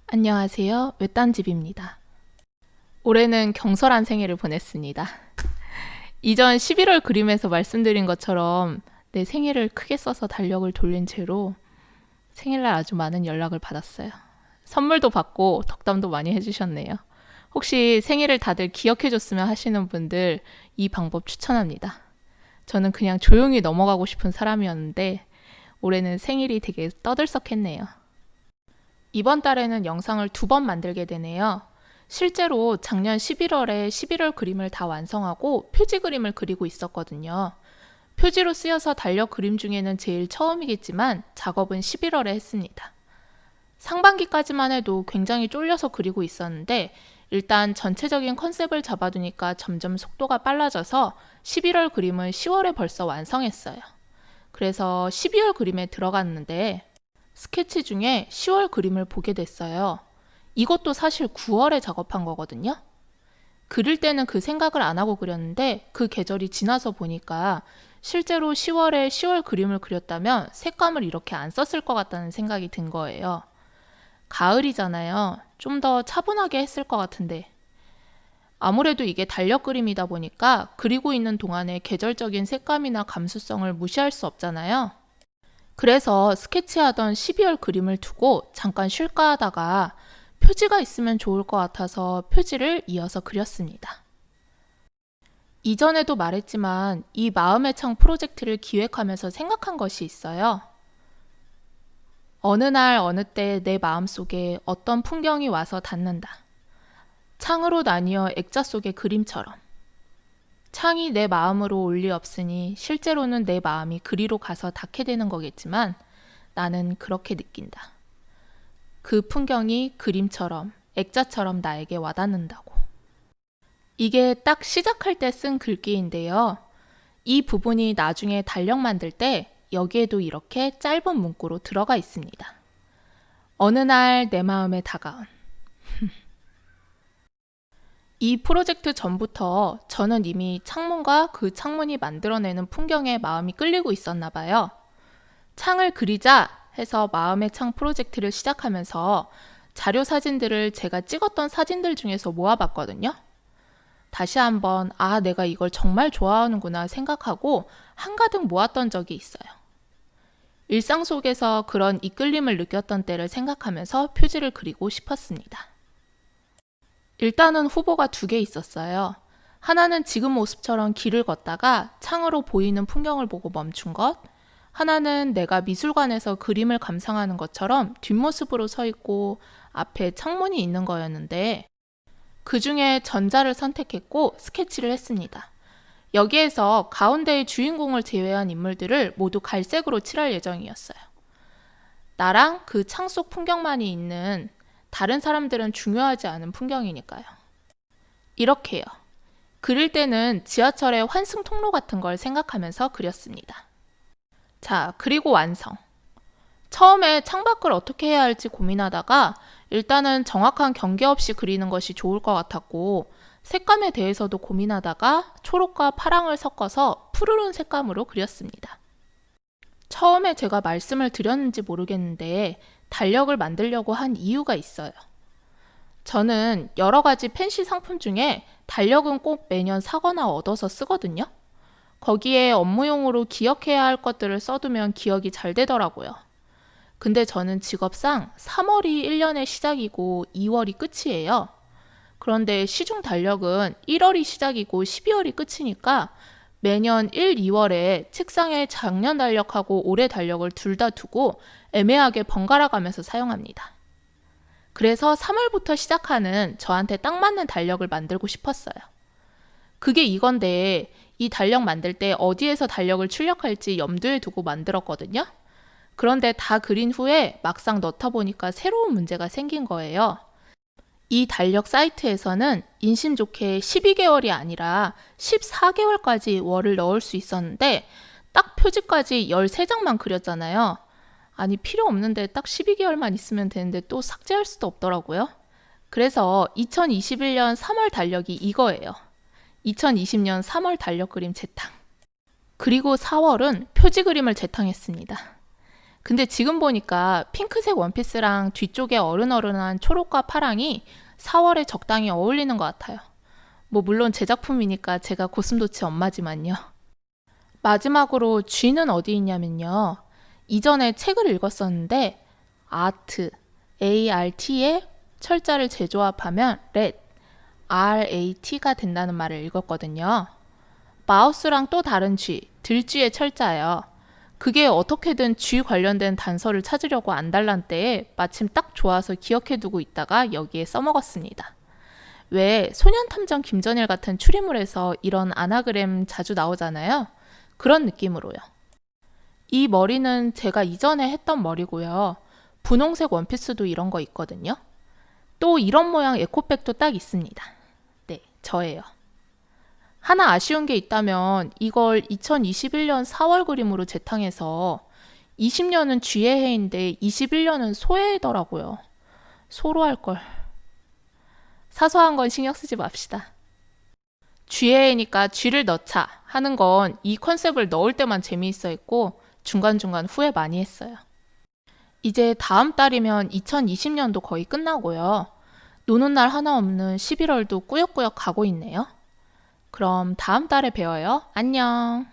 안녕하세요. 외딴집입니다. 올해는 경솔한 생일을 보냈습니다. 이전 11월 그림에서 말씀드린 것처럼 내 생일을 크게 써서 달력을 돌린 채로 생일날 아주 많은 연락을 받았어요. 선물도 받고 덕담도 많이 해주셨네요. 혹시 생일을 다들 기억해줬으면 하시는 분들 이 방법 추천합니다. 저는 그냥 조용히 넘어가고 싶은 사람이었는데 올해는 생일이 되게 떠들썩했네요. 이번 달에는 영상을 2번 만들게 되네요. 실제로 작년 11월에 11월 그림을 다 완성하고 표지 그림을 그리고 있었거든요. 표지로 쓰여서 달력 그림 중에는 제일 처음이겠지만 작업은 11월에 했습니다. 상반기까지만 해도 굉장히 쫄려서 그리고 있었는데 일단 전체적인 컨셉을 잡아두니까 점점 속도가 빨라져서 11월 그림을 10월에 벌써 완성했어요. 그래서 12월 그림에 들어갔는데 스케치 중에 10월 그림을 보게 됐어요. 이것도 사실 9월에 작업한 거거든요. 그릴 때는 그 생각을 안 하고 그렸는데 그 계절이 지나서 보니까 실제로 10월에 10월 그림을 그렸다면 색감을 이렇게 안 썼을 것 같다는 생각이 든 거예요. 가을이잖아요. 좀 더 차분하게 했을 것 같은데 아무래도 이게 달력 그림이다 보니까 그리고 있는 동안에 계절적인 색감이나 감수성을 무시할 수 없잖아요. 그래서 스케치하던 12월 그림을 두고 잠깐 쉴까 하다가 표지가 있으면 좋을 것 같아서 표지를 이어서 그렸습니다. 이전에도 말했지만 이 마음의 창 프로젝트를 기획하면서 생각한 것이 있어요. 어느 날 어느 때 내 마음속에 어떤 풍경이 와서 닿는다. 창으로 나뉘어 액자 속의 그림처럼. 창이 내 마음으로 올 리 없으니 실제로는 내 마음이 그리로 가서 닿게 되는 거겠지만 나는 그렇게 느낀다. 그 풍경이 그림처럼 액자처럼 나에게 와닿는다고. 이게 딱 시작할 때 쓴 글귀인데요. 이 부분이 나중에 달력 만들 때 여기에도 이렇게 짧은 문구로 들어가 있습니다. 어느 날 내 마음에 다가온. 이 프로젝트 전부터 저는 이미 창문과 그 창문이 만들어내는 풍경에 마음이 끌리고 있었나 봐요. 창을 그리자 해서 마음의 창 프로젝트를 시작하면서 자료 사진들을 제가 찍었던 사진들 중에서 모아봤거든요. 다시 한번 내가 이걸 정말 좋아하는구나 생각하고 한가득 모았던 적이 있어요. 일상 속에서 그런 이끌림을 느꼈던 때를 생각하면서 표지를 그리고 싶었습니다. 일단은 후보가 2개 있었어요. 하나는 지금 모습처럼 길을 걷다가 창으로 보이는 풍경을 보고 멈춘 것, 하나는 내가 미술관에서 그림을 감상하는 것처럼 뒷모습으로 서 있고 앞에 창문이 있는 거였는데 그 중에 전자를 선택했고 스케치를 했습니다. 여기에서 가운데의 주인공을 제외한 인물들을 모두 갈색으로 칠할 예정이었어요. 나랑 그 창 속 풍경만이 있는 다른 사람들은 중요하지 않은 풍경이니까요. 이렇게요. 그릴 때는 지하철의 환승 통로 같은 걸 생각하면서 그렸습니다. 자, 그리고 완성. 처음에 창밖을 어떻게 해야 할지 고민하다가 일단은 정확한 경계 없이 그리는 것이 좋을 것 같았고 색감에 대해서도 고민하다가 초록과 파랑을 섞어서 푸르른 색감으로 그렸습니다. 처음에 제가 말씀을 드렸는지 모르겠는데 달력을 만들려고 한 이유가 있어요. 저는 여러 가지 펜시 상품 중에 달력은 꼭 매년 사거나 얻어서 쓰거든요. 거기에 업무용으로 기억해야 할 것들을 써두면 기억이 잘 되더라고요. 근데 저는 직업상 3월이 1년의 시작이고 2월이 끝이에요. 그런데 시중 달력은 1월이 시작이고 12월이 끝이니까 매년 1, 2월에 책상에 작년 달력하고 올해 달력을 둘 다 두고 애매하게 번갈아 가면서 사용합니다. 그래서 3월부터 시작하는 저한테 딱 맞는 달력을 만들고 싶었어요. 그게 이건데 이 달력 만들 때 어디에서 달력을 출력할지 염두에 두고 만들었거든요. 그런데 다 그린 후에 막상 넣다 보니까 새로운 문제가 생긴 거예요. 이 달력 사이트에서는 인심 좋게 12개월이 아니라 14개월까지 월을 넣을 수 있었는데 딱 표지까지 13장만 그렸잖아요. 아니 필요 없는데 딱 12개월만 있으면 되는데 또 삭제할 수도 없더라고요. 그래서 2021년 3월 달력이 이거예요. 2020년 3월 달력 그림 재탕. 그리고 4월은 표지 그림을 재탕했습니다. 근데 지금 보니까 핑크색 원피스랑 뒤쪽에 어른어른한 초록과 파랑이 4월에 적당히 어울리는 것 같아요. 뭐 물론 제 작품이니까 제가 고슴도치 엄마지만요. 마지막으로 G는 어디 있냐면요. 이전에 책을 읽었었는데 아트, ART에 철자를 재조합하면 렛, RAT가 된다는 말을 읽었거든요. 마우스랑 또 다른 G, 들쥐의 철자예요. 그게 어떻게든 G 관련된 단서를 찾으려고 안달난 때에 마침 딱 좋아서 기억해두고 있다가 여기에 써먹었습니다. 왜 소년탐정 김전일 같은 추리물에서 이런 아나그램 자주 나오잖아요. 그런 느낌으로요. 이 머리는 제가 이전에 했던 머리고요. 분홍색 원피스도 이런 거 있거든요. 또 이런 모양 에코백도 딱 있습니다. 네, 저예요. 하나 아쉬운 게 있다면 이걸 2021년 4월 그림으로 재탕해서 20년은 쥐의 해인데 21년은 소의 해더라고요. 소로 할 걸. 사소한 건 신경 쓰지 맙시다. 쥐의 해니까 쥐를 넣자 하는 건 이 컨셉을 넣을 때만 재미있어 했고 중간중간 후회 많이 했어요. 이제 다음 달이면 2020년도 거의 끝나고요. 노는 날 하나 없는 11월도 꾸역꾸역 가고 있네요. 그럼 다음 달에 봬요. 안녕.